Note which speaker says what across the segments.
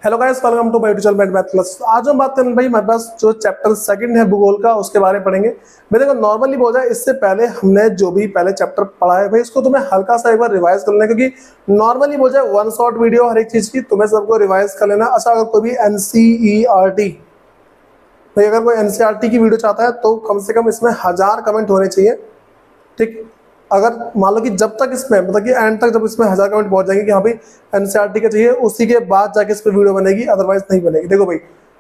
Speaker 1: Hello guys, welcome to my YouTube channel math plus. आज हम बात करेंगे भाई हमारे पास जो चैप्टर सेकंड है भूगोल का, उसके बारे में पढ़ेंगे। मैं देखो नॉर्मली बोला जाए, इससे पहले हमने जो भी पहले चैप्टर पढ़ा है भाई उसको तुम्हें हल्का सा एक बार रिवाइज कर लेना, क्योंकि नॉर्मली बोल जाए वन शॉट वीडियो हर एक चीज की तुम्हें सबको रिवाइज कर लेना। अच्छा, अगर कोई भी एनसीईआरटी भाई अगर कोई एनसीईआरटी की वीडियो चाहता है तो कम से कम इसमें 1000 कमेंट होने चाहिए। ठीक, अगर मान लो कि जब तक इसमें मतलब कि एंड तक जब इसमें 1000 कमेंट पहुंच जाएंगे कि हाँ भाई एनसीईआरटी का चाहिए, उसी के बाद जाके इस पर वीडियो बनेगी, अदरवाइज नहीं बनेगी। देखो भाई,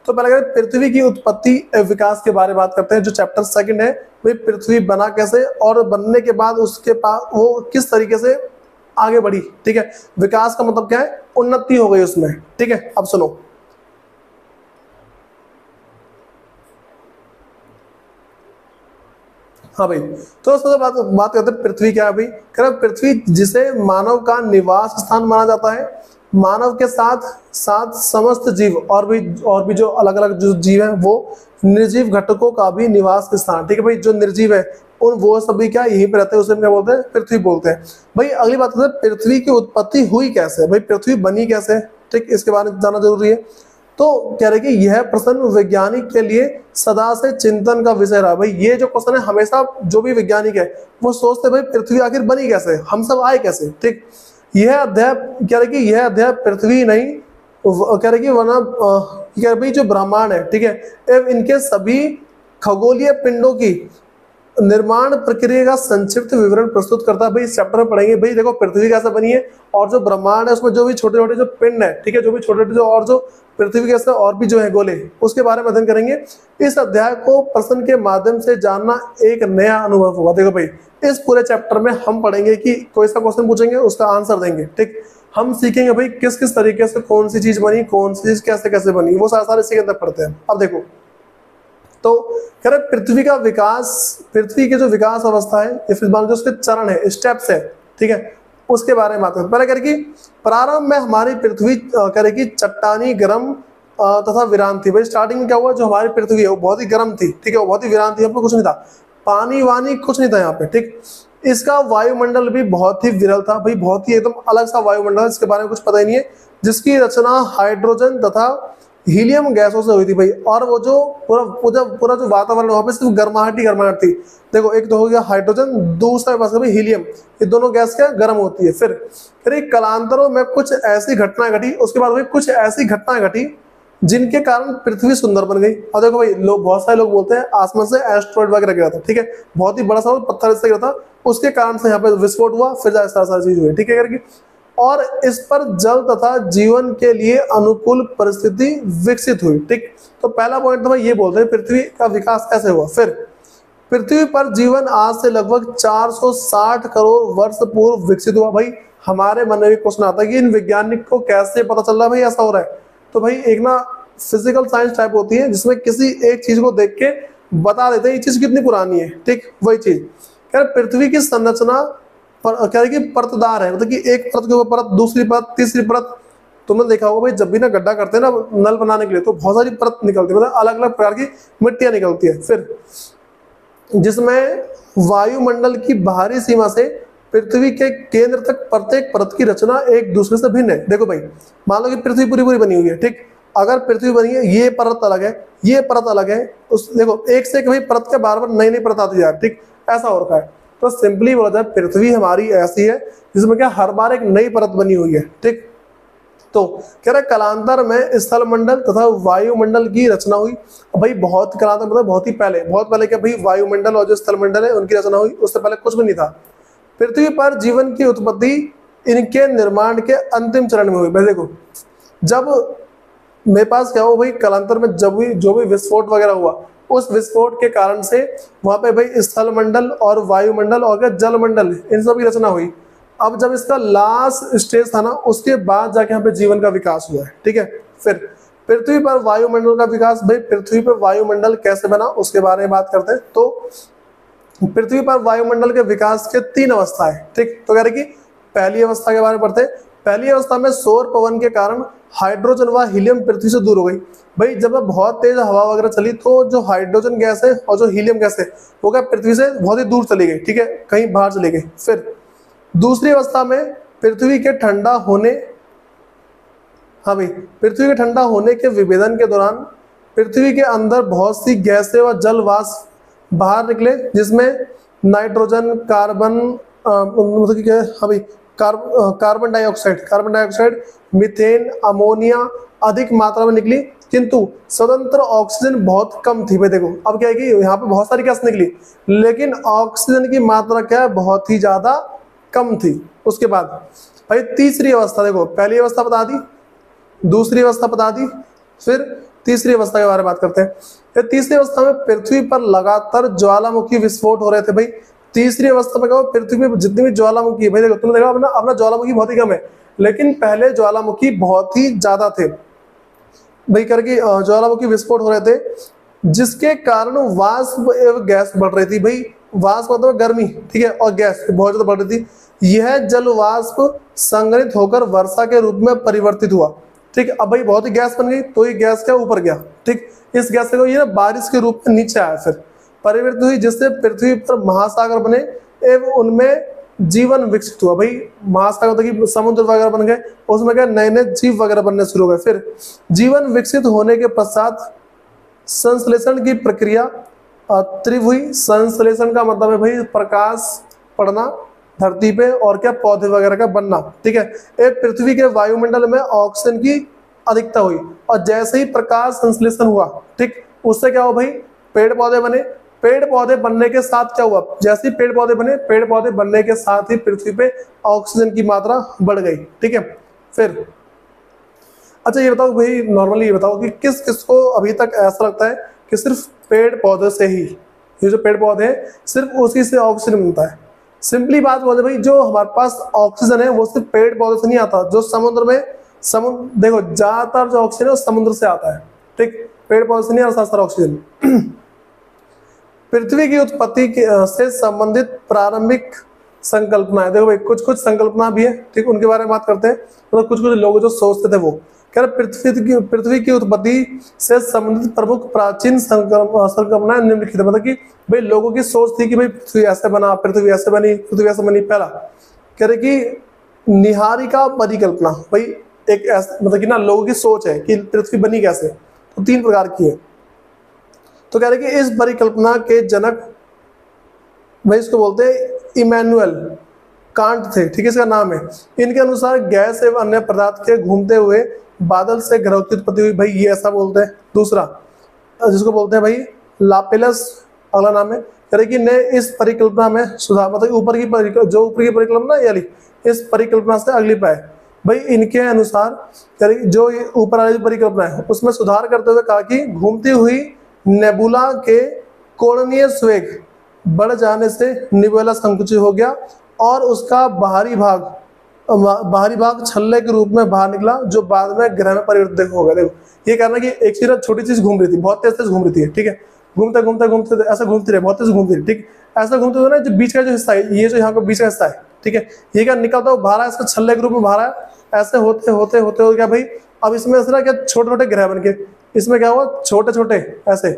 Speaker 1: तो पहले अगर पृथ्वी की उत्पत्ति विकास के बारे में बात करते हैं, जो चैप्टर सेकंड है भाई पृथ्वी बना कैसे और बनने के बाद उसके पास वो किस तरीके से आगे बढ़ी। ठीक है, विकास का मतलब क्या है, उन्नति हो गई उसमें। ठीक है, अब सुनो। हाँ भाई, तो सबसे बात करते हैं पृथ्वी क्या है भाई। कह रहे पृथ्वी जिसे मानव का निवास स्थान माना जाता है, मानव के साथ साथ समस्त जीव और भी जो अलग अलग जो जीव हैं वो निर्जीव घटकों का भी निवास स्थान। ठीक है भाई, जो निर्जीव है उन वो सभी क्या यहीं पे रहते हैं, उसे क्या बोलते हैं, पृथ्वी बोलते हैं। भाई अगली बात करते हैं पृथ्वी की उत्पत्ति हुई कैसे, भाई पृथ्वी बनी कैसे। ठीक, इसके बारे में जानना जरूरी है। तो कह रहे कि यह प्रश्न वैज्ञानिक के लिए सदा से चिंतन का विषय रहा। भाई ये जो क्वेश्चन है हमेशा जो भी वैज्ञानिक है वो सोचते भाई पृथ्वी आखिर बनी कैसे, हम सब आए कैसे। ठीक, यह अध्याय कह रहे कि यह अध्याय पृथ्वी नहीं कह रहे कि वरना कह रहे भाई जो ब्रह्मांड है, ठीक है, एवं इनके सभी खगोलीय पिंडों की निर्माण प्रक्रिया का संक्षिप्त विवरण प्रस्तुत करता है। भाई इस चैप्टर में पढ़ेंगे भाई देखो पृथ्वी कैसे बनी है और जो ब्रह्मांड है उसमें जो भी छोटे छोटे जो पिंड है, ठीक है, जो भी छोटे छोटे जो और जो पृथ्वी कैसे और भी जो है गोले, उसके बारे में अध्ययन करेंगे। इस अध्याय को प्रश्न के माध्यम से जानना एक नया अनुभव होगा। देखो भाई इस पूरे चैप्टर में हम पढ़ेंगे कि कोई सा क्वेश्चन पूछेंगे उसका आंसर देंगे। ठीक, हम सीखेंगे भाई किस किस तरीके से कौन सी चीज बनी, कौन सी चीज कैसे कैसे बनी, वो सारा इसी के अंदर पढ़ते हैं। अब देखो, तो कह रहे पृथ्वी का विकास, पृथ्वी की जो विकास अवस्था है या फिर जो उसके चरण है, स्टेप्स है, ठीक है, उसके बारे में बात करते हैं। पहले कह रहे कि प्रारंभ में हमारी पृथ्वी कह रहे कि चट्टानी गर्म तथा वीरान थी। भाई स्टार्टिंग में क्या हुआ, जो हमारी पृथ्वी है वो बहुत ही गर्म थी, ठीक है, वो बहुत ही वीरान थी, यहाँ पे कुछ नहीं था, पानी वानी कुछ नहीं था यहाँ पे। ठीक, इसका वायुमंडल भी बहुत ही विरल था। भाई बहुत ही एकदम अलग सा वायुमंडल, इसके बारे में कुछ पता ही नहीं है, जिसकी रचना हाइड्रोजन तथा हीलियम गैसों से हुई थी। भाई और वो जो पूरा जो वातावरण वहाँ पे सिर्फ गर्माहट ही गर्माहट थी। देखो एक तो हो गया हाइड्रोजन, दूसरा पास भाई हीलियम, ये दोनों गैस क्या गर्म होती है। फिर कालांतरों में कुछ ऐसी घटनाएं घटी, उसके बाद भाई कुछ ऐसी घटनाएं घटी जिनके कारण पृथ्वी सुंदर बन गई। और देखो भाई लोग, बहुत सारे लोग बोलते हैं आसमान से एस्ट्रॉइड वगैरह गिरा था, ठीक है, बहुत ही बड़ा सा पत्थर इससे गिरा था, उसके कारण से यहाँ पे विस्फोट हुआ, फिर सारी चीज हुई। ठीक है, करके और इस पर जल तथा जीवन के लिए अनुकूल परिस्थिति विकसित हुई। ठीक, तो पहला पॉइंट तो भाई ये बोलते हैं पृथ्वी का विकास कैसे हुआ। फिर पृथ्वी पर जीवन आज से लगभग 460 करोड़ वर्ष पूर्व विकसित हुआ। भाई हमारे मन में भी क्वेश्चन आता है कि इन वैज्ञानिक को कैसे पता चल रहा है भाई ऐसा हो रहा है। तो भाई एक ना फिजिकल साइंस टाइप होती है जिसमें किसी एक चीज को देख के बता देते हैं ये चीज कितनी पुरानी है। ठीक, वही चीज यार पृथ्वी की संरचना क्या है कि परतदार है, मतलब कि एक परत के ऊपर परत, दूसरी परत, तीसरी परत। तुमने देखा होगा भाई जब भी ना गड्ढा करते हैं ना नल बनाने के लिए तो बहुत सारी परत निकलती है, मतलब अलग अलग प्रकार की मिट्टियां निकलती है। फिर जिसमें वायुमंडल की बाहरी सीमा से पृथ्वी के केंद्र तक प्रत्येक परत की रचना एक दूसरे से भिन्न है। देखो भाई मान लो कि पृथ्वी पूरी पूरी बनी हुई है, ठीक, अगर पृथ्वी बनी है, ये परत अलग है, ये परत अलग है, उस देखो एक से भाई परत के बार बार नई नई परत आती है, ठीक, ऐसा हो रखा है। तो सिंपली बोला जाए पृथ्वी हमारी ऐसी है जिसमें क्या हर बार एक नई परत बनी हुई है। ठीक, तो कह रहे कालांतर में स्थल मंडल तथा वायुमंडल की रचना हुई। भाई बहुत कालांतर मतलब बहुत पहले क्या भाई वायुमंडल और जो स्थल मंडल है उनकी रचना हुई, उससे पहले कुछ भी नहीं था। पृथ्वी पर जीवन की उत्पत्ति इनके निर्माण के अंतिम चरण में हुई। भाई देखो जब मेरे पास क्या हो भाई कालांतर में जब भी जो भी विस्फोट वगैरह हुआ, उस विस्फोट के कारण से वहां पे भाई स्थल मंडल और वायुमंडल और क्या जल मंडल इन सब की रचना हुई। अब जब इसका लास्ट स्टेज था ना, उसके बाद जाके यहाँ पे जीवन का विकास हुआ है। ठीक है, फिर पृथ्वी पर वायुमंडल का विकास। भाई पृथ्वी पर वायुमंडल कैसे बना उसके बारे में बात करते हैं। तो पृथ्वी पर वायुमंडल के विकास के 3 अवस्था है। ठीक, तो कह रहे कि पहली अवस्था के बारे में पढ़ते हैं। पहली अवस्था में सौर पवन के कारण हाइड्रोजन व हीलियम पृथ्वी से दूर हो गई। भाई जब बहुत तेज हवा वगैरह चली तो जो हाइड्रोजन गैस है और जो हीलियम गैस है वो क्या पृथ्वी से बहुत ही दूर चली गई, ठीक है, कहीं बाहर चली गई। फिर दूसरी अवस्था में पृथ्वी के ठंडा होने हाँ भाई, पृथ्वी के ठंडा होने के विभेदन के दौरान पृथ्वी के अंदर बहुत सी गैसें व जल वाष्प बाहर निकले, जिसमें नाइट्रोजन, कार्बन, मतलब कि क्या है, हाँ भाई, कार्बन डाइऑक्साइड, मीथेन, अमोनिया अधिक मात्रा में निकली, किंतु स्वतंत्र ऑक्सीजन बहुत कम थी। भाई देखो, अब क्या है कि यहाँ पे बहुत सारी गैस निकली, लेकिन ऑक्सीजन की मात्रा क्या है, बहुत ही ज्यादा कम थी। उसके बाद भाई तीसरी अवस्था देखो, पहली अवस्था बता दी, दूसरी अवस्था बता दी, फिर तीसरी अवस्था के बारे में बात करते हैं। फिर तीसरी अवस्था में पृथ्वी पर लगातार ज्वालामुखी विस्फोट हो रहे थे। भाई तीसरी अवस्था में कहो, पृथ्वी पर जितनी भी ज्वालामुखी है, भाई देखो तुमने देखा अपना ज्वालामुखी बहुत ही कम है, लेकिन पहले ज्वालामुखी बहुत ही ज्यादा थे भाई, करके ज्वालामुखी विस्फोट हो रहे थे, जिसके कारण वाष्प एवं गैस बढ़ रही थी। भाई वाष्प मतलब गर्मी, ठीक है, और गैस बहुत ज्यादा बढ़ रही थी। यह जल वाष्प संग्रहित होकर वर्षा के रूप में परिवर्तित हुआ। ठीक है, अब भाई बहुत ही गैस बन गई, तो ये गैस क्या ऊपर गया, ठीक, इस गैस से ये ना बारिश के रूप में नीचे आया, फिर परिवर्तित हुई, जिससे पृथ्वी पर महासागर बने एवं उनमें जीवन विकसित हुआ। भाई महासागर मतलब कि समुद्र वगैरह बन गए, उसमें क्या नए नए जीव वगैरह बनने शुरू हो गए। फिर जीवन विकसित होने के पश्चात संश्लेषण की प्रक्रिया तीव्र हुई। संश्लेषण का मतलब है भाई प्रकाश पड़ना धरती पे, और क्या पौधे वगैरह का बनना, ठीक है। एक पृथ्वी के वायुमंडल में ऑक्सीजन की अधिकता हुई, और जैसे ही प्रकाश संश्लेषण हुआ, ठीक, उससे क्या हुआ भाई, पेड़ पौधे बने। पेड़ पौधे बनने के साथ क्या हुआ, जैसे ही पेड़ पौधे बने, पेड़ पौधे बनने के साथ ही पृथ्वी पे ऑक्सीजन की मात्रा बढ़ गई, ठीक है। फिर अच्छा ये बताओ भाई, नॉर्मली ये बताओ कि किस किस को अभी तक ऐसा लगता है कि सिर्फ पेड़ पौधे से ही, ये जो पेड़ पौधे हैं सिर्फ उसी से ऑक्सीजन मिलता है। सिंपली बात बोले भाई, जो हमारे पास ऑक्सीजन है वो सिर्फ पेड़ पौधे से नहीं आता, जो समुद्र में देखो ज्यादातर जो ऑक्सीजन है वो समुद्र से आता है, ठीक, पेड़ पौधे से नहीं आता सारा ऑक्सीजन। पृथ्वी की उत्पत्ति से संबंधित प्रारंभिक संकल्पनाएं, देखो भाई कुछ कुछ संकल्पना भी है, ठीक, उनके बारे में बात करते हैं। मतलब कुछ कुछ लोग जो सोचते थे वो कह रहे पृथ्वी की उत्पत्ति से संबंधित प्रमुख प्राचीन संकल्पनाएं निम्नलिखित है। मतलब कि भाई लोगों की सोच थी कि भाई पृथ्वी ऐसे बना, पृथ्वी ऐसे बनी, पृथ्वी ऐसे बनी। पहला कह रहे कि निहारिका परिकल्पना, भाई एक ऐसा मतलब कि ना लोगों की सोच है कि पृथ्वी बनी कैसे, तो 3 प्रकार की है। तो कह रहे कि इस परिकल्पना के जनक भाई इसको बोलते हैं इमैनुअल कांट थे, ठीक है, इसका नाम है। इनके अनुसार गैस एवं अन्य पदार्थ के घूमते हुए बादल से ग्रहों की उत्पत्ति हुई, भाई ये ऐसा बोलते हैं। दूसरा जिसको बोलते हैं भाई लापेलस, अगला नाम है, कह रहे कि ने इस परिकल्पना में सुधार, मतलब ऊपर की परिकल्पना यानी इस परिकल्पना से अगली पाए। भाई इनके अनुसार कह रहे जो ये ऊपर वाली परिकल्पना है उसमें सुधार करते हुए कहा कि घूमती हुई नेबुला के कोणीय स्वेग बढ़ जाने से निबुला संकुचित हो गया, और उसका बाहरी भाग छल्ले के रूप में बाहर निकला, जो बाद में ग्रह में परिवर्तित हो गया। देखो ये कहना कि एक चीज छोटी चीज घूम रही थी, बहुत तेज घूम रही थी, ठीक है, घूमते घूमते घूमते ऐसा घूमती रहे, बहुत तेज घूमती रही, ठीक, ऐसा घूमते हुए ना जो बीच का जो हिस्सा है, ये जो यहाँ का बीच का हिस्सा है, ठीक है, ये क्या निकलता हुआ बाहर, इसका छल्ले के रूप में बाहर आया। ऐसे होते होते होते हो गया भाई, अब इसमें ऐसा क्या छोटे छोटे ग्रह बन के, इसमें क्या हुआ छोटे छोटे ऐसे,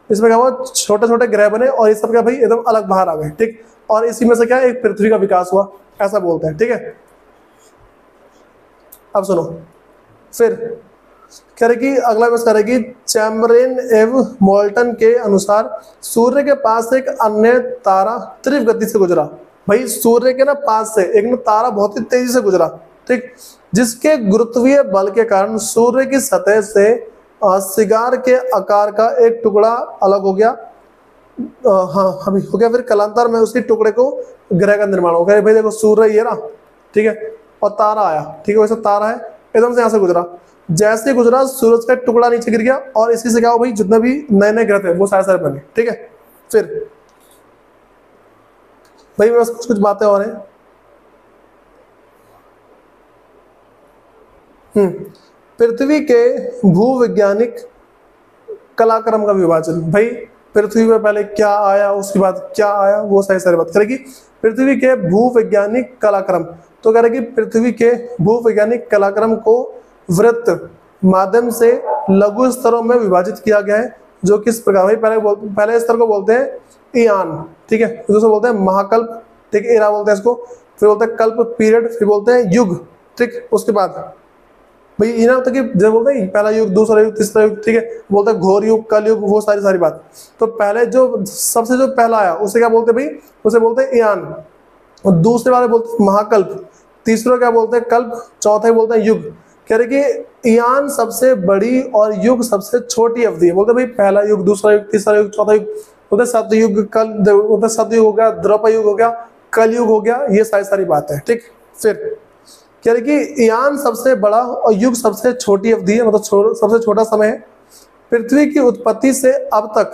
Speaker 1: इसमें क्या हुआ छोटे छोटे ग्रह बने, और ये सब क्या भाई एकदम अलग बाहर आ गए, ठीक, और इसी में से क्या एक पृथ्वी का विकास हुआ, ऐसा बोलते हैं, ठीक है। अब सुनो, फिर कह रहे कि अगला बस कह रहे कि चैम्बरलेन एवं मोल्टन के अनुसार सूर्य के पास एक अन्य तारा तीव्र गति से गुजरा। भाई सूर्य के ना पास से एक ना तारा बहुत ही तेजी से गुजरा, ठीक, जिसके गुरुत्वीय बल के कारण सूर्य की सतह से सिगार के आकार का एक टुकड़ा अलग हो गया। हाँ अभी हो गया। फिर कालांतर में उसी टुकड़े को ग्रह का निर्माण हो गया। भाई देखो सूर्य ये ना, ठीक है, और तारा आया, ठीक है, वैसे तारा है, एकदम से यहाँ से गुजरा, जैसे गुजरा सूरज का टुकड़ा नीचे गिर गया, और इसी से क्या हो भाई जितने भी नए नए ग्रह थे वो सारे सारे बने, ठीक है। फिर भाई बस कुछ कुछ बातें और हैं। पृथ्वी के भूवैज्ञानिक कलाक्रम का विभाजन। भाई पृथ्वी में पहले क्या आया, उसके बाद क्या आया, वो सारी सारी बात करेगी। पृथ्वी के भूवैज्ञानिक कलाक्रम, तो कह रहे कि पृथ्वी के भूवैज्ञानिक कलाक्रम को वृत्त माध्यम से लघु स्तरों में विभाजित किया गया है, जो किस प्रकार भाई पहले स्तर को बोलते हैं ईयान, ठीक है, दूसरा बोलते हैं महाकल्प, ठीक है, एरा बोलते हैं इसको, फिर बोलते हैं कल्प पीरियड, फिर बोलते हैं युग, ठीक। उसके बाद भाई ये ना होता कि जब बोलते हैं पहला युग, दूसरा युग, तीसरा युग, ठीक है, बोलता है घोर युग, कल युग, वो सारी बात। तो पहले जो सबसे जो पहला आया उसे क्या बोलते हैं भाई, उसे बोलते हैं ईयान। और दूसरे वाले बोलते हैं महाकल्प, तीसरा क्या बोलते हैं कल्प, चौथा बोलते हैं युग। कह रहे कि ईयान सबसे बड़ी और युग सबसे छोटी अवधि है। बोलते भाई पहला युग, दूसरा युग, तीसरा युग, चौथा युग, बोलते सतयुग, बोलते सतयुग हो गया, द्वापर युग हो गया, कल युग हो गया, ये सारी बात है। ठीक, फिर कह रहे कि ईयान सबसे बड़ा और युग सबसे छोटी अवधि है, मतलब सबसे छोटा समय है। पृथ्वी की उत्पत्ति से अब तक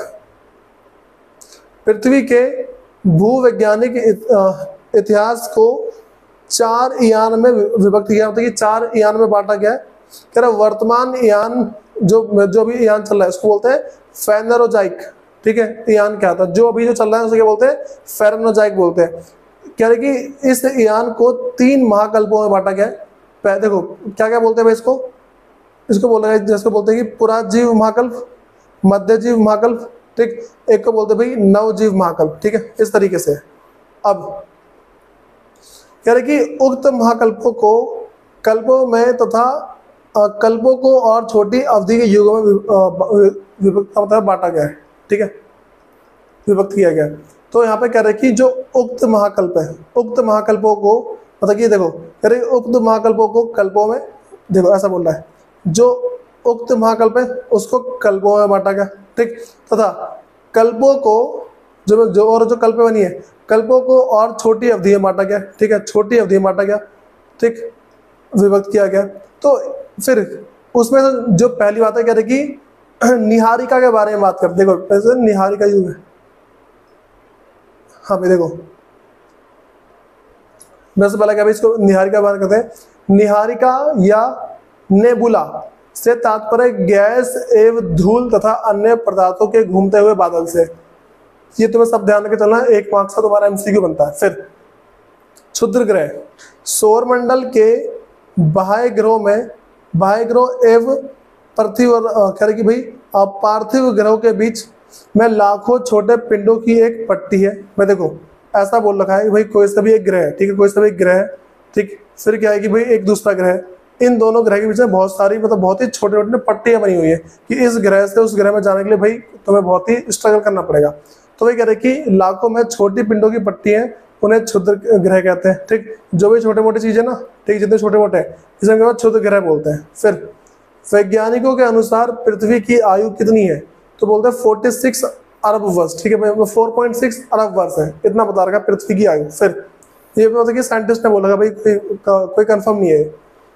Speaker 1: पृथ्वी के भूवैज्ञानिक इतिहास को 4 ईयान में विभक्त किया, मतलब कि 4 ईयान में बांटा गया है। कह रहा वर्तमान ईयान जो भी ईयान चल रहा है उसको बोलते हैं फेनरोजाइक। ठीक है, ईयान क्या था, जो अभी जो चल रहा है उसे क्या बोलते हैं, फेनरोजाइक बोलते हैं। कह रहे कि इस ईयान को 3 महाकल्पों में बांटा गया है। देखो क्या क्या बोलते हैं भाई इसको बोला है, जिसको बोलते हैं कि पुराजीव महाकल्प, मध्यजीव महाकल्प, ठीक, एक को बोलते हैं भाई नवजीव महाकल्प। ठीक है, इस तरीके से। अब कह रहे कि उक्त महाकल्पों को कल्पों में तथा कल्पों को और छोटी अवधि के युगों में मतलब बांटा गया है। ठीक है, विभक्त किया गया। तो यहाँ पे कह रहे कि जो उक्त महाकल्प है, उक्त महाकल्पों को मतलब कि देखो कह रहे उक्त महाकल्पों को कल्पों में, देखो ऐसा बोल रहा है, जो उक्त महाकल्प है उसको कल्पों में बांटा गया। ठीक, तथा कल्पों को जो कल्प बनी है, कल्पों को और छोटी अवधि में बांटा गया। ठीक है, छोटी अवधि में बांटा गया। ठीक, विभक्त किया गया। तो फिर उसमें जो पहली बात है कह रहे कि निहारिका के बारे में बात करते। देखो ऐसे निहारिका युग है। हाँ भाई देखो, मैं से पहले क्या भाई इसको निहारिका बात करते हैं। निहारिका या नेबुला से तात्पर्य गैस एवं धूल तथा अन्य पदार्थों के घूमते हुए बादल से। ये तुम्हें सब ध्यान रखे चलना है, 1 मार्क्स का तुम्हारा एमसीक्यू बनता है। फिर क्षुद्र ग्रह, सौरमंडल के बाह्य ग्रह एवं पृथ्वी और कह रहे कि भाई पार्थिव ग्रहों के बीच में लाखों छोटे पिंडों की एक पट्टी है। मैं देखो ऐसा बोल रखा है कि भाई कोई सा भी एक ग्रह है, ठीक है, कोई सा भी एक ग्रह है। ठीक, फिर क्या है कि भाई एक दूसरा ग्रह है, इन दोनों ग्रह के बीच में बहुत सारी मतलब बहुत ही छोटे छोटे पट्टियां बनी हुई है कि इस ग्रह से उस ग्रह में जाने के लिए भाई तुम्हें बहुत ही स्ट्रगल करना पड़ेगा। तो वही कह रहे कि लाखों में छोटी पिंडों की पट्टी है, उन्हें क्षुद्र ग्रह कहते हैं। ठीक, जो भी छोटे मोटे चीजें ना, ठीक, जितने छोटे मोटे हैं इसे क्षुद्र ग्रह बोलते हैं। फिर वैज्ञानिकों के अनुसार पृथ्वी की आयु कितनी है, तो बोलते हैं 46 अरब वर्ष। ठीक है, 4.6 अरब वर्ष है, इतना बता रखा पृथ्वी की आयु। फिर ये मतलब कि साइंटिस्ट ने बोला भाई कोई कंफर्म नहीं है।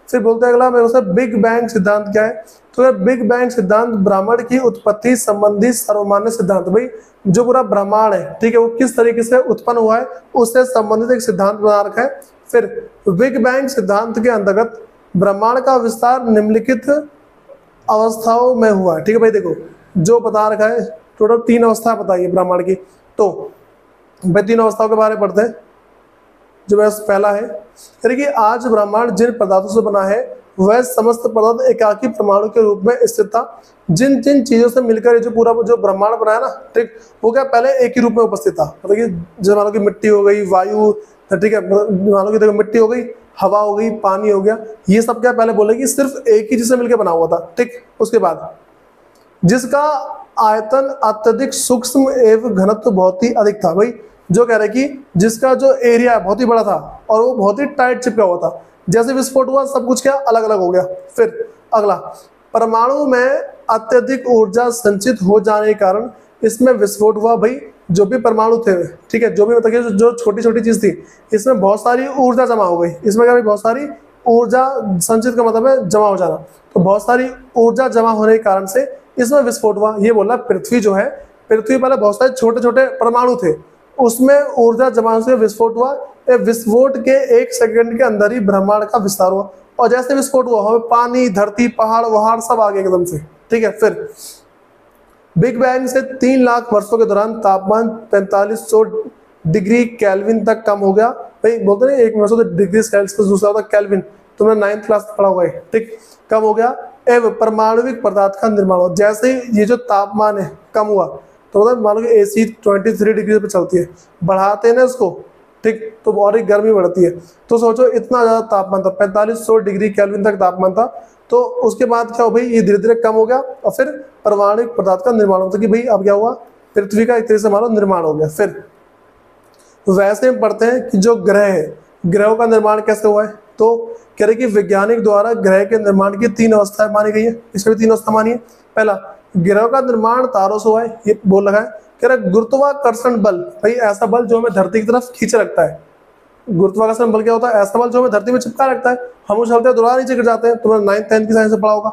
Speaker 1: फिर बोलते हैं अगला मेरे से बिग बैंग सिद्धांत क्या है, तो बिग बैंग सिद्धांत ब्रह्मांड की उत्पत्ति संबंधी सर्वमान्य सिद्धांत। भाई जो पूरा ब्रह्मांड है, ठीक है, वो किस तरीके से उत्पन्न हुआ है उससे संबंधित एक सिद्धांत बना रखा है। फिर बिग बैंग सिद्धांत के अंतर्गत ब्रह्मांड का विस्तार निम्नलिखित अवस्थाओं में हुआ है। ठीक है भाई, देखो जो बता रखा है टोटल 3 अवस्था बताइए ब्रह्मांड की। तो भाई 3 अवस्थाओं के बारे में पढ़ते हैं। जो बस पहला है यानी कि आज ब्रह्मांड जिन पदार्थों से बना है वह समस्त पदार्थ एकाकी परमाणु के रूप में स्थित था। जिन जिन चीजों से मिलकर जो पूरा जो ब्रह्मांड बना है ना, ठीक, वो क्या पहले एक ही रूप में उपस्थित था। मतलब कि जैसे मान लो कि मिट्टी हो गई, वायु, ठीक है, मान लो कि देखो मिट्टी हो गई, हवा हो गई, पानी हो गया, ये सब क्या पहले बोले कि सिर्फ एक ही चीज से मिलकर बना हुआ था। ठीक, उसके बाद जिसका आयतन अत्यधिक सूक्ष्म एवं घनत्व बहुत ही अधिक था। भाई जो कह रहे कि जिसका जो एरिया बहुत ही बड़ा था और वो बहुत ही टाइट चिपका हुआ था, जैसे विस्फोट हुआ सब कुछ क्या अलग अलग हो गया। फिर अगला, परमाणु में अत्यधिक ऊर्जा संचित हो जाने के कारण इसमें विस्फोट हुआ। भाई जो भी परमाणु थे, ठीक है, जो भी मतलब जो छोटी छोटी चीज थी, इसमें बहुत सारी ऊर्जा जमा हो गई। इसमें क्या बहुत सारी ऊर्जा संचित का मतलब है जमा हो जाना, तो बहुत सारी ऊर्जा जमा होने के कारण से इसमें विस्फोट हुआ। ये बोला पृथ्वी जो है, पृथ्वी पहले बहुत सारे छोटे छोटे परमाणु थे, उसमें ऊर्जा जमा से विस्फोट हुआ। विस्फोट के 1 सेकंड के अंदर ही ब्रह्मांड का विस्तार हुआ, और जैसे विस्फोट हुआ हमें पानी, धरती, पहाड़ वहाड़ सब आ गए एकदम से। ठीक है, फिर बिग बैंग से 3 लाख वर्षों के दौरान तापमान 4500 डिग्री केल्विन तक कम हो गया। भाई बोलते नहीं एक डिग्री सेल्सियस दूसरा होता केल्विन, तुमने 9th क्लास में पढ़ा हुआ है। ठीक, कम हो गया एवं परमाणुविक पदार्थ का निर्माण हुआ। जैसे ही ये जो तापमान है कम हुआ, तो मतलब मान लो कि AC 23 डिग्री पे चलती है, बढ़ाते हैं ना इसको, ठीक, तो और ही गर्मी बढ़ती है। तो सोचो इतना ज़्यादा तापमान था, 4500 डिग्री केल्विन तक तापमान था, तो उसके बाद क्या हो भाई, ये धीरे धीरे कम हो गया और फिर परमाणु पदार्थ का निर्माण होता है कि भाई अब क्या हुआ, पृथ्वी का एक तरह से हमारा निर्माण हो गया। फिर वैसे हम पढ़ते हैं कि जो ग्रह है, ग्रहों का निर्माण कैसे हुआ है, तो कह रहे कि वैज्ञानिक द्वारा ग्रह के निर्माण की 3 अवस्थाएं मानी गई है। इसमें भी 3 अवस्था मानी है। पहला, ग्रहों का निर्माण तारों से हुआ है, ये बोल रखा है। कह रहे गुरुत्वाकर्षण बल, भाई ऐसा बल जो हमें धरती की तरफ खींचे रखता है। गुरुत्वाकर्षण बल क्या होता है, ऐसा बल जो हमें धरती में चिपका रखता है, हम उछलते हैं दोबारा नीचे गिर जाते हैं। तुमने 9th 10th की साइंस से पढ़ा होगा।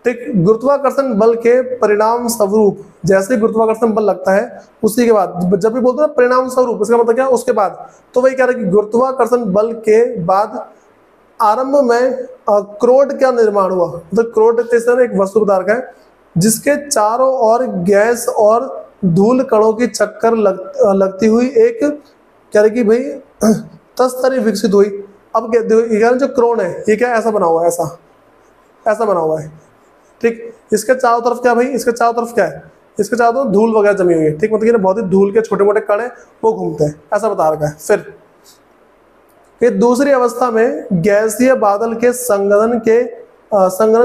Speaker 1: ठीक, गुरुत्वाकर्षण बल के परिणाम स्वरूप, जैसे गुरुत्वाकर्षण बल लगता है उसी के बाद, जब भी बोलते हैं परिणाम स्वरूप, इसका मतलब क्या, उसके बाद, तो वही कह रहे कि गुरुत्वाकर्षण बल के बाद आरंभ में क्रोड का निर्माण हुआ। मतलब क्रोड एक वस्तु पदार्थ है जिसके चारों ओर गैस और धूल कणों की चक्कर लगती हुई एक, कह रहे कि भाई तस्तरी विकसित हुई। अब जो क्रोन है ये क्या ऐसा बना हुआ है, ऐसा बना हुआ है। ठीक, इसके चारों तरफ क्या भाई, इसके चारों तरफ क्या है, इसके चारों तरफ धूल वगैरह जमी हुई है। ठीक, मतलब बहुत ही धूल के छोटे मोटे कण है वो घूमते हैं, ऐसा बता रखा है। फिर दूसरी अवस्था में गैसीय बादल के संघनन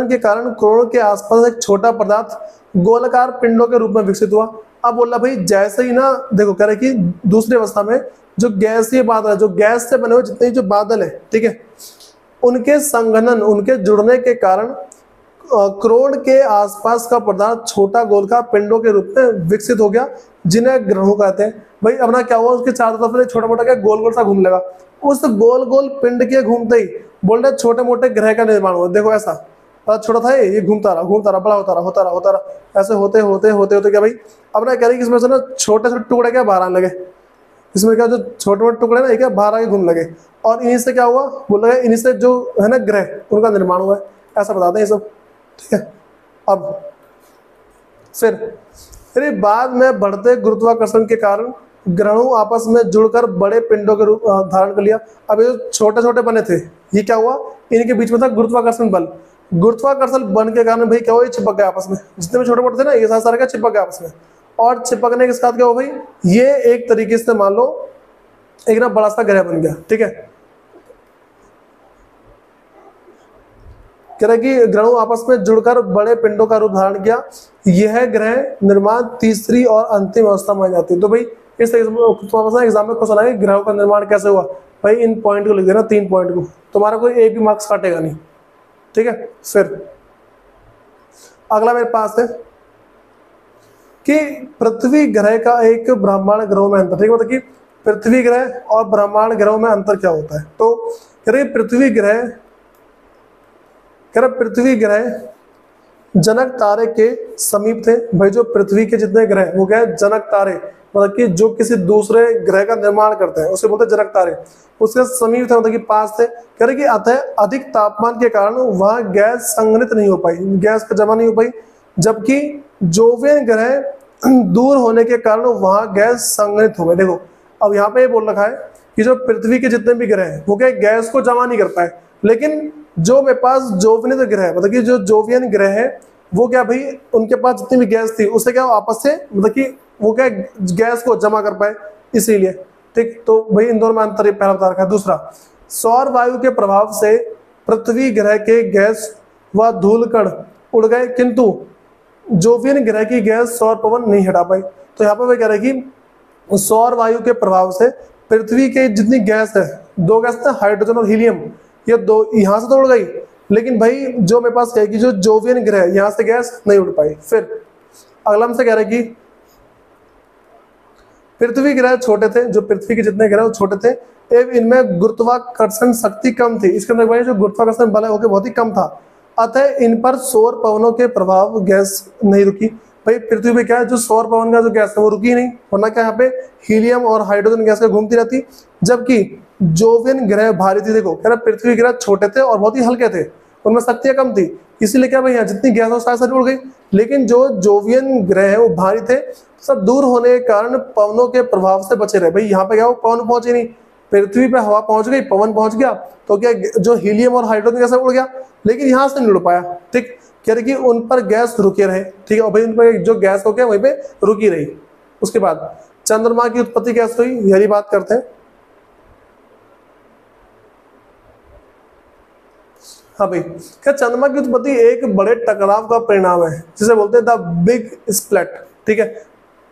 Speaker 1: के कारण क्रोन के आसपास एक छोटा पदार्थ गोलाकार पिंडों के रूप में विकसित हुआ। अब बोला भाई जैसे ही ना, देखो कह रहे कि दूसरी अवस्था में जो गैसीय बादल है, जो गैस से बने हुए जितने जो बादल है, ठीक है, उनके संघनन, उनके जुड़ने के कारण क्रोन के आसपास का पदार्थ छोटा गोलकार पिंडों के रूप में विकसित हो गया, जिन्हें ग्रहों कहते हैं। भाई अपना क्या हुआ, उसके चारों तरफ छोटा मोटा क्या गोल गोल सा घूमने लगा। उस गोल गोल पिंड के घूमते ही बोल रहे छोटे मोटे ग्रह का निर्माण हुआ। देखो ऐसा छोटा था ये घूमता रहा, बड़ा होता रहा, ऐसे होते होते क्या भाई अपना कह रही कि इसमें से ना छोटे छोटे टुकड़े क्या बाहर आने लगे। इसमें क्या जो छोटे मोटे टुकड़े ना ये क्या बाहर आके घूमने लगे, और इन्हीं से क्या हुआ, बोल रहे इन्हीं से जो है ना ग्रह, उनका निर्माण हुआ है, ऐसा बताते हैं ये सब। ठीक है, अब फिर बाद में बढ़ते गुरुत्वाकर्षण के कारण ग्रहों आपस में जुड़कर बड़े पिंडों के रूप धारण कर लिया। अब ये जो छोटे छोटे बने थे ये क्या हुआ, इनके बीच में था गुरुत्वाकर्षण बल। गुरुत्वाकर्षण बल के कारण भाई क्या हुआ, ये चिपक गए आपस में, जितने भी छोटे मोटे थे ना ये सारे क्या चिपक गए आपस में। और चिपकने के साथ क्या हुआ भाई, ये एक तरीके से मान लो एक ना बड़ा सा ग्रह बन गया। ठीक है, कह रहे कि ग्रहों आपस में जुड़कर बड़े पिंडों का रूप धारण किया। यह ग्रह निर्माण तीसरी और अंतिम अवस्था में जाती है। तो भाई इस एग्जाम में क्वेश्चन आएगा ग्रहों का निर्माण कैसे हुआ, भाई इन पॉइंट को लिख देना, 3 पॉइंट को, तुम्हारा कोई एक भी मार्क्स काटेगा नहीं। ठीक है, फिर अगला मेरे पास है कि पृथ्वी ग्रह का एक ब्रह्मांड ग्रहों में अंतर। ठीक है, मतलब कि पृथ्वी ग्रह और ब्रह्मांड ग्रहों में अंतर क्या होता है। तो कह रहे पृथ्वी ग्रह जनक तारे के समीप थे। भाई जो पृथ्वी के जितने ग्रह वो क्या है, जनक तारे, मतलब कि जो किसी दूसरे ग्रह का निर्माण करते हैं उसे बोलते हैं जनक तारे, उसके समीप थे, मतलब कि पास थे। कह रहे कि अतः अधिक तापमान के कारण वहां गैस संघनित नहीं हो पाई, गैस का जमा नहीं हो पाई, जबकि जोवियन ग्रह दूर होने के कारण वहां गैस संघनित हो गए। देखो अब यहाँ पे बोल रखा है कि जो पृथ्वी के जितने भी ग्रह हैं वो क्या गैस को जमा नहीं कर पाए, लेकिन जो मेरे पास जोवियन ग्रह है, मतलब कि जो जोवियन ग्रह है वो क्या भाई उनके पास जितनी भी गैस थी उससे क्या आपस से, मतलब कि वो क्या गैस को जमा कर पाए, इसीलिए। ठीक, तो भाई इन दोनों में अंतर पहला बता रखा है। दूसरा, सौर वायु के प्रभाव से पृथ्वी ग्रह के गैस व धूल कण उड़ गए, किंतु जोवियन ग्रह की गैस सौर पवन नहीं हटा पाई। तो यहाँ पर वे कह रहे हैं कि सौर वायु के प्रभाव से पृथ्वी के जितनी गैस है, 2 गैस है हाइड्रोजन और हीलियम, ये 2 यहाँ से तो उड़ गई, लेकिन भाई जो मेरे पास है कि जो जोवियन ग्रह है यहाँ से गैस नहीं उड़ पाई। फिर अगला हमसे कह रहे हैं कि पृथ्वी ग्रह छोटे थे, जो पृथ्वी के जितने ग्रह वो छोटे थे एवं इनमें गुरुत्वाकर्षण शक्ति कम थी। इसके अंदर भाई जो गुरुत्वाकर्षण बल है वो बहुत ही कम था, अतः इन पर सौर पवनों के प्रभाव गैस नहीं रुकी। भाई पृथ्वी पे क्या है, जो सौर पवन का जो गैस है वो रुकी नहीं, वरना क्या यहाँ पे हीलियम और हाइड्रोजन गैस घूमती रहती, जबकि जोवियन ग्रह भारी थी। देखो कह रहा पृथ्वी ग्रह छोटे थे और बहुत ही हल्के थे, उनमें शक्तियां कम थी, इसीलिए क्या भाई यहाँ जितनी गैस हो सारी उड़ गई, लेकिन जो जोवियन ग्रह है वो भारी थे, सब दूर होने के कारण पवनों के प्रभाव से बचे रहे। भाई यहाँ पे क्या हो, पवन पहुंचे नहीं, पृथ्वी पे हवा पहुंच गई, पवन पहुंच गया, तो क्या जो हीलियम और हाइड्रोजन गैस उड़ गया, लेकिन यहाँ से नहीं उड़ पाया। ठीक, कह रहे कि उन पर गैस रुके रहे। ठीक है, और भाई उन पर जो गैस हो गया वहीं पे रुकी रही। उसके बाद चंद्रमा की उत्पत्ति कैसे हुई, यही बात करते हैं। हाँ भाई, क्या चंद्रमा की उत्पत्ति एक बड़े टकराव का परिणाम है जिसे बोलते हैं द बिग स्प्लिट। ठीक है,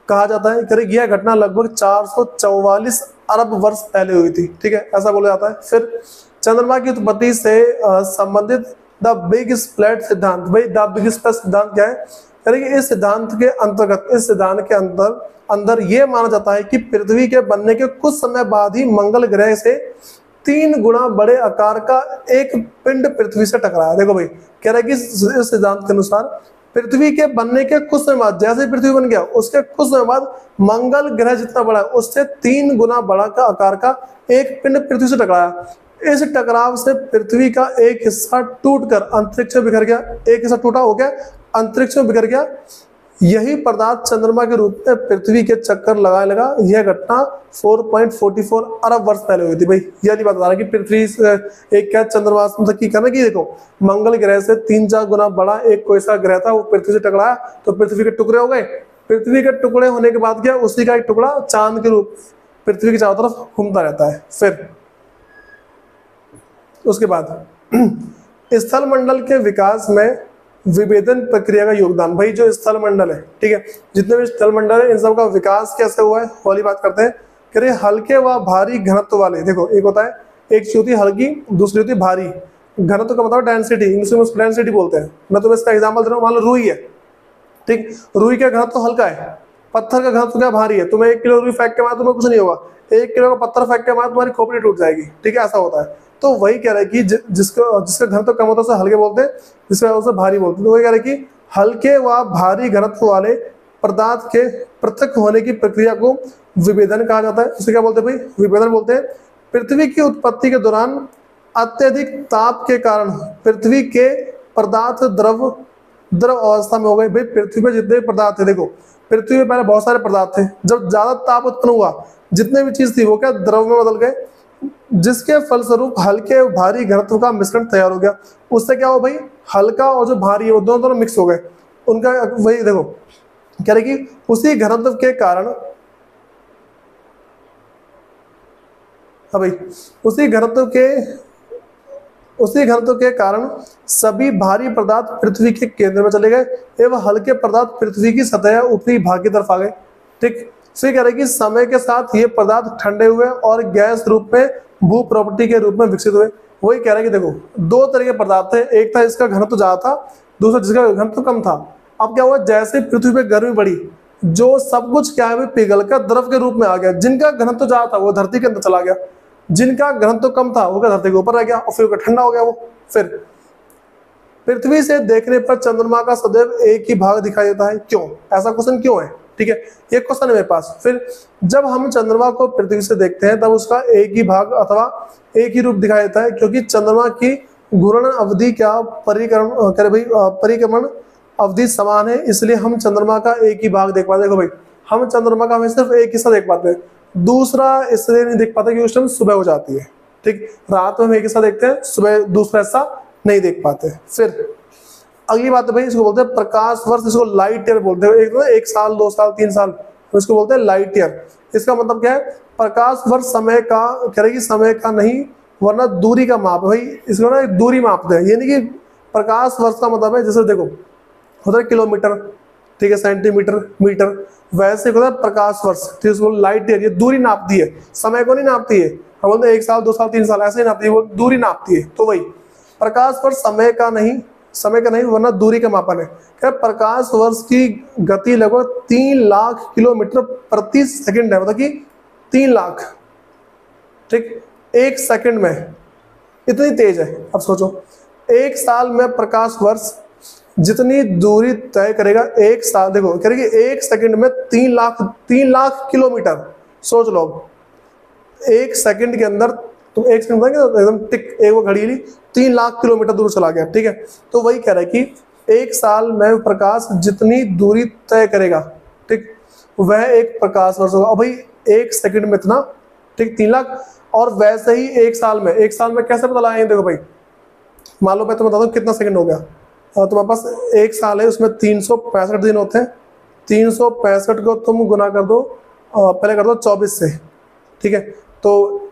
Speaker 1: कहा जाता है करीब यह घटना लगभग 444 अरब वर्ष पहले हुई थी। ठीक है, ऐसा बोला जाता है। फिर चंद्रमा की उत्पत्ति से संबंधित द बिग स्प्लिट सिद्धांत। भाई द बिग स्प्लिट सिद्धांत क्या है? करेंगे इस सिद्धांत के अंतर्गत, इस सिद्धांत के अंदर यह माना जाता है कि पृथ्वी के बनने के कुछ समय बाद ही मंगल ग्रह से 3 गुना बड़े आकार का एक पिंड पृथ्वी से टकराया। देखो भाई, कह रहा है कि इस सिद्धांत के अनुसार पृथ्वी के बनने के कुछ समय बाद, जैसे पृथ्वी बन गया उसके कुछ समय बाद मंगल ग्रह जितना बड़ा है उससे 3 गुना बड़ा का आकार का एक पिंड पृथ्वी से टकराया। इस टकराव से पृथ्वी का एक हिस्सा टूटकर अंतरिक्ष में बिखर गया, एक हिस्सा टूटा हो गया अंतरिक्ष में बिखर गया। यही पदार्थ चंद्रमा के रूप में पृथ्वी के चक्कर लगाने लगा। यह घटना 4.44 अरब वर्ष पहले हुई थी। भाई यह नहीं बता रहा कि पृथ्वी एक क्या चंद्रमा मतलब की करना कि देखो मंगल ग्रह से 3-4 गुना बड़ा एक कोई सा ग्रह था, वो पृथ्वी से टकराया तो पृथ्वी के टुकड़े हो गए। पृथ्वी के टुकड़े होने के बाद क्या, उसी का एक टुकड़ा चांद के रूप पृथ्वी के चारों तरफ घूमता रहता है। फिर उसके बाद स्थल मंडल के विकास में विभेदन प्रक्रिया का योगदान। भाई जो स्थल मंडल है, ठीक है, जितने भी स्थल मंडल है इन सब का विकास कैसे हुआ है वाली बात करते हैं। कह रहे हल्के व भारी घनत्व वाले, देखो एक होता है, एक होती है हल्की, दूसरी होती है भारी। घनत्व का मतलब डेंसिटी, इंग्लिश में उसको डेंसिटी बोलते हैं। मैं तुम्हें इसका एग्जाम्पल दे रहा हूँ, मान लो रुई है, ठीक, रुई का घनत्व हल्का है, पत्थर का घनत्व क्या भारी है। तुम्हें 1 किलो रुई फेंक के मार तुम्हें कुछ नहीं होगा, 1 किलो का पत्थर फेंक के मार तुम्हारी खोपड़ी टूट जाएगी। ठीक है, ऐसा होता है। तो वही कह रहा है कि जिसका घनत्व कम होता है उसे हल्के बोलते हैं, जिसका उसे भारी बोलते हैं। तो वही कह रहा है कि हल्के व भारी घनत्व वाले पदार्थ के पृथक होने की प्रक्रिया को विभेदन कहा जाता है। उसे क्या बोलते हैं भाई? विभेदन बोलते हैं। पृथ्वी की उत्पत्ति के दौरान अत्यधिक ताप के कारण पृथ्वी के पदार्थ द्रव अवस्था में हो गए। भाई पृथ्वी में जितने पदार्थ थे, देखो पृथ्वी में पहले बहुत सारे पदार्थ थे, जब ज्यादा ताप उत्पन्न हुआ जितने भी चीज थी वो क्या द्रव में बदल गए, जिसके फलस्वरूप हल्के और भारी घनत्व का मिश्रण तैयार हो गया। उससे क्या हो भाई, हल्का और जो भारी है वो दोनों मिक्स हो गए उनका। वही देखो कह रहे कि उसी घनत्व के कारण, हाँ भाई, उसी घनत्व के कारण सभी भारी पदार्थ पृथ्वी के केंद्र में चले गए एवं हल्के पदार्थ पृथ्वी की सतह ऊपरी भाग की तरफ आ गए। ठीक, फिर कह रहे कि समय के साथ ये पदार्थ ठंडे हुए और गैस रूप में भू प्रॉपर्टी के रूप में विकसित हुए। वही कह रहे कि देखो 2 तरह के पदार्थ थे, एक था इसका घनत्व ज्यादा था, दूसरा जिसका घनत्व कम था। अब क्या हुआ, जैसे पृथ्वी पे गर्मी बढ़ी, जो सब कुछ क्या है पिघल कर द्रव के रूप में आ गया। जिनका घनत्व ज्यादा था वो धरती के अंदर चला गया, जिनका घनत्व कम था वो धरती के ऊपर रह गया और फिर ठंडा हो गया वो। फिर पृथ्वी से देखने पर चंद्रमा का सदैव एक ही भाग दिखाई देता है, क्यों? ऐसा क्वेश्चन क्यों है? ठीक है, ये क्वेश्चन है मेरे पास। फिर जब हम चंद्रमा को पृथ्वी से देखते हैं तब उसका एक ही भाग अथवा एक ही रूप दिखाई देता है, क्योंकि चंद्रमा की घूर्णन अवधि क्या परिक्रमण अवधि समान है, इसलिए हम चंद्रमा का एक ही भाग देख पाते हैं। देखो भाई, हम चंद्रमा का हमें सिर्फ एक हिस्सा देख पाते हैं, दूसरा इसलिए नहीं देख पाते कि उस टाइम सुबह हो जाती है। ठीक, रात में हम एक हिस्सा देखते हैं, सुबह दूसरा हिस्सा नहीं देख पाते। फिर अगली बात है भाई, इसको बोलते हैं प्रकाश वर्ष, इसको लाइट ईयर बोलते हैं। एक साल, 2 साल, 3 साल, इसको बोलते हैं लाइट ईयर। इसका मतलब क्या है? प्रकाश वर्ष समय का, कह रहे कि समय का नहीं वरना दूरी का माप है। भाई इसको ना दूरी मापते हैं, ये नहीं कि प्रकाश वर्ष का मतलब है जैसे देखो होता है किलोमीटर, ठीक है, सेंटीमीटर, मीटर, वैसे होता है प्रकाश वर्ष। ठीक है, लाइट ईयर ये दूरी नापती है, समय को नहीं नापती है। हम बोलते हैं 1 साल, 2 साल, 3 साल ऐसे ही नापती है, वो दूरी नापती है। तो वही प्रकाश वर्ष समय का नहीं वरना दूरी का मापन है। क्या प्रकाश वर्ष की गति लगभग 3 लाख किलोमीटर प्रति सेकंड है, मतलब कि 3 लाख, ठीक, 1 सेकंड में इतनी तेज है। अब सोचो 1 साल में प्रकाश वर्ष जितनी दूरी तय करेगा, 1 साल देखो करेगी 1 सेकंड में 3 लाख किलोमीटर। सोच लो 1 सेकंड के अंदर तुम 1 सेकंड एकदम टिक, एक वो घड़ी ली 3 लाख किलोमीटर दूर चला गया। ठीक है, तो वही कह रहा है कि 1 साल में प्रकाश जितनी दूरी तय करेगा, ठीक, वह एक प्रकाश वर्ष होगा। और भाई 1 सेकंड में इतना, ठीक, 3 लाख। और वैसे ही 1 साल में कैसे पता लगाएंगे? देखो भाई मान लो मैं तुम्हें बता दूं कितना सेकंड हो गया, तुम्हारे पास 1 साल है, उसमें 365 दिन होते हैं। 365 को तुम गुना कर दो, पहले कर दो 24 से, ठीक है, तो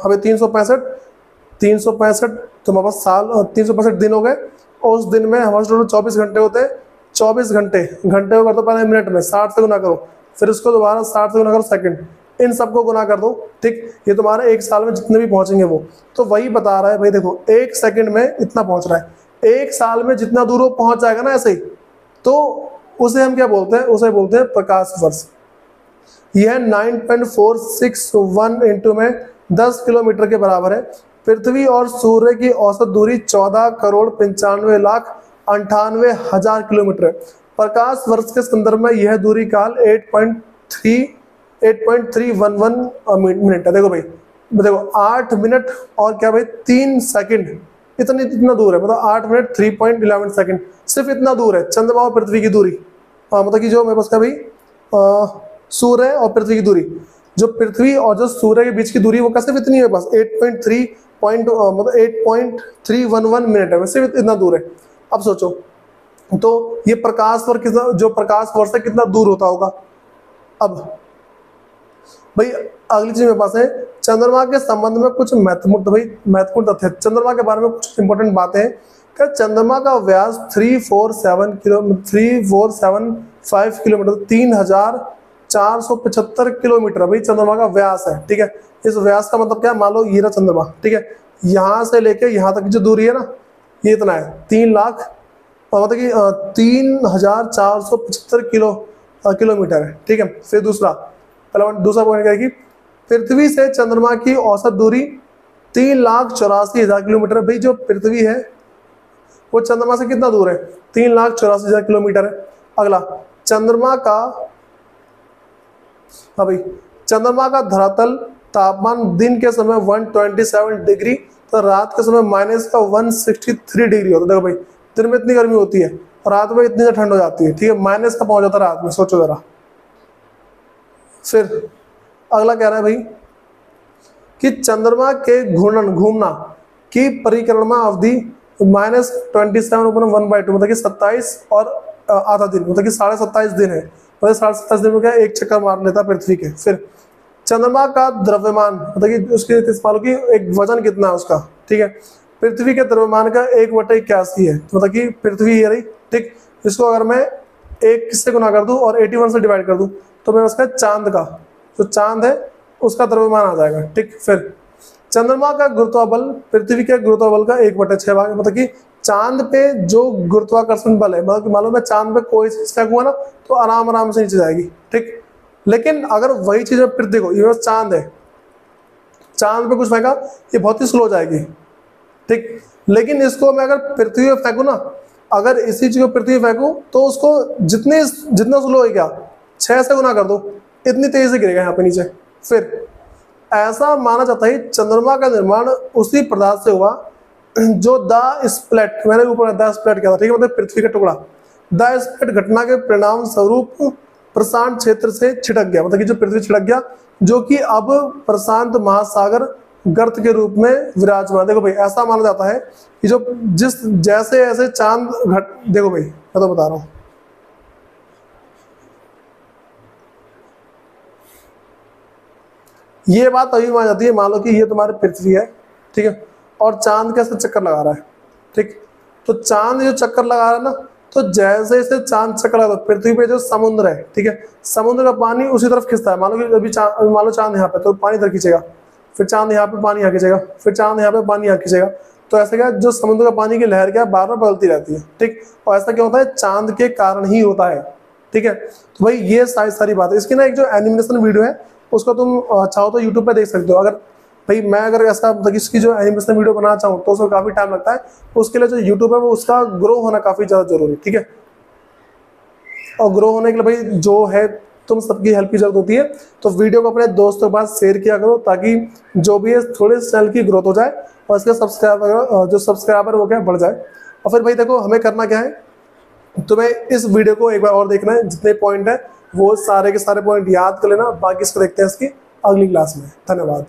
Speaker 1: हमें 365 365 तो हमारे पास साल 365 दिन हो गए, और उस दिन में हमारे टोटल 24 घंटे होते हैं। 24 घंटे, घंटे को कर दो पहले मिनट में, 60 से गुना करो, फिर उसको दोबारा 60 से गुना करो सेकंड, इन सबको गुना कर दो। ठीक, ये तुम्हारे एक साल में जितने भी पहुंचेंगे वो, तो वही बता रहा है भाई देखो, एक सेकंड में इतना पहुंच रहा है, एक साल में जितना दूर वो पहुंच जाएगा ना ऐसे ही, तो उसे हम क्या बोलते हैं, उसे बोलते हैं प्रकाश वर्ष। यह 9.461 इंटू में 10 किलोमीटर के बराबर है। पृथ्वी और सूर्य की औसत दूरी 14,95,98,000 किलोमीटर है। प्रकाश वर्ष के संदर्भ में यह दूरी काल 8.311 मिनट है। देखो भाई, देखो 8 मिनट और क्या भाई 3 सेकंड, इतना दूर है, मतलब 8 मिनट 3.11 सेकंड, सिर्फ इतना दूर है चंद्रमा और पृथ्वी की दूरी। मतलब कि जो मेरे पास का भाई सूर्य और पृथ्वी की दूरी, जो पृथ्वी और जो सूर्य के बीच की दूरी वो का सिर्फ इतनी है बस 8.311 मिनट है, सिर्फ इतना दूर है। अब सोचो तो ये प्रकाश वर्ष कितना, जो प्रकाश वर्ष से कितना दूर होता होगा। अब भाई अगली चीज मेरे पास है, चंद्रमा के संबंध में कुछ महत्वपूर्ण तथ्य। चंद्रमा के बारे में कुछ इंपॉर्टेंट बातें हैं। क्या चंद्रमा का व्यास 347 3,475 किलोमीटर, 3,475 किलोमीटर भाई चंद्रमा का व्यास है। ठीक है, इस व्यास का मतलब क्या, मान लो ये रहा चंद्रमा, ठीक है, यहाँ से लेके यहाँ तक की जो दूरी है ना, ये इतना है 3 लाख, मतलब कि 3,475 किलोमीटर है। ठीक है, फिर दूसरा पॉइंट क्या है कि पृथ्वी से चंद्रमा की औसत दूरी 3,84,000 किलोमीटर। भाई जो पृथ्वी है वो चंद्रमा से कितना दूर है, 3,84,000 किलोमीटर है। अगला, चंद्रमा का, हाँ भाई, चंद्रमा का धरातल तापमान दिन के समय 127 डिग्री, तो रात के समय -163 डिग्री होता है। देखो भाई, दिन में इतनी गर्मी होती है, रात में इतनी ठंड हो जाती है। ठीक है, माइनस का पहुंच जाता है रात में, सोचो जरा। फिर अगला कह रहा है भाई कि चंद्रमा के घूमना की परिक्रमा अवधि -27/1/2, मतलब कि 27 और आधा दिन, मतलब कि 27.5 दिन है। मतलब 27.5 दिन में क्या एक चक्कर मार लेता पृथ्वी के। फिर चंद्रमा का द्रव्यमान, मतलब कि उसके मानो कि एक वजन कितना है उसका। ठीक है, पृथ्वी के द्रव्यमान का 1/81 है, मतलब कि पृथ्वी है रही। ठीक, इसको अगर मैं 1 किससे गुना कर दूं और 81 से डिवाइड कर दूं, तो मैं उसका चांद का, जो चांद है उसका द्रव्यमान आ जाएगा। ठीक, फिर चंद्रमा का गुरुत्वाबल पृथ्वी के गुरुत्वाबल का 1/6 भाग, मतलब कि चांद पे जो गुरुत्वाकर्षण बल है, मतलब मालूम है चांद पे कोई चीज फेंकूंगा ना तो आराम से नीचे जाएगी। ठीक, लेकिन अगर वही चीज पृथ्वी को, ये चांद है, चांद पे कुछ फेंका ये बहुत ही स्लो जाएगी। ठीक, लेकिन इसको मैं अगर पृथ्वी पे फेंकू ना, अगर इसी चीज को पृथ्वी पे फेंकू तो उसको जितना स्लो है क्या 6 से गुना कर दो, इतनी तेजी से गिरेगा यहाँ पे नीचे। फिर ऐसा माना जाता है चंद्रमा का निर्माण उसी पदार्थ से हुआ जो द स्प्लेट, मैंने ऊपर द स्प्लेट किया था। ठीक है, मतलब पृथ्वी का टुकड़ा, द स्प्लेट घटना के परिणाम स्वरूप प्रशांत क्षेत्र से छिटक गया, मतलब कि जो पृथ्वी छिटक गया, जो कि अब प्रशांत महासागर गर्त के रूप में विराजमान। देखो भाई, ऐसा माना जाता है कि जो जैसे ऐसे चांद देखो भाई मैं तो बता रहा हूँ, ये बात अभी मान जाती है, मान लो कि ये तुम्हारी पृथ्वी है, ठीक है, और चांद कैसे चक्कर लगा रहा है। ठीक, तो चांद जो चक्कर लगा रहा है ना, तो जैसे जैसे चांद चक्कर लगा, पृथ्वी पे जो समुद्र है, ठीक है, समुद्र का पानी उसी तरफ खिंचता है। मान लो कि अभी मान लो चांद यहाँ पे, तो पानी इधर खींचेगा, फिर चांद यहाँ पे पानी यहाँ खींचेगा, फिर चांद यहाँ पे पानी यहाँ खींचेगा। तो ऐसे क्या, जो समुद्र का पानी की लहर क्या बार बार बदलती रहती है। ठीक, और ऐसा क्या होता है, चांद के कारण ही होता है। ठीक है, तो भाई ये सारी बात है। इसकी ना एक जो एनिमेशन वीडियो है उसको तुम चाहो तो यूट्यूब पे देख सकते हो। अगर भाई मैं अगर ऐसा मतलब इसकी जो एनिमेशन वीडियो बनाना चाहूँ तो उसको काफी टाइम लगता है, उसके लिए जो यूट्यूब है वो उसका ग्रो होना काफी ज्यादा जरूरी है। ठीक है, और ग्रो होने के लिए भाई जो है तुम सबकी हेल्प की जरूरत होती है। तो वीडियो को अपने दोस्तों के पास शेयर किया करो, ताकि जो भी है थोड़े चैनल की ग्रोथ हो जाए और इसके सब्सक्राइबर वो क्या बढ़ जाए। और फिर भाई देखो हमें करना क्या है, तुम्हें इस वीडियो को एक बार और देखना है, जितने पॉइंट है वो सारे के सारे पॉइंट याद कर लेना, बाकी इसको देखते हैं इसकी अगली क्लास में। धन्यवाद।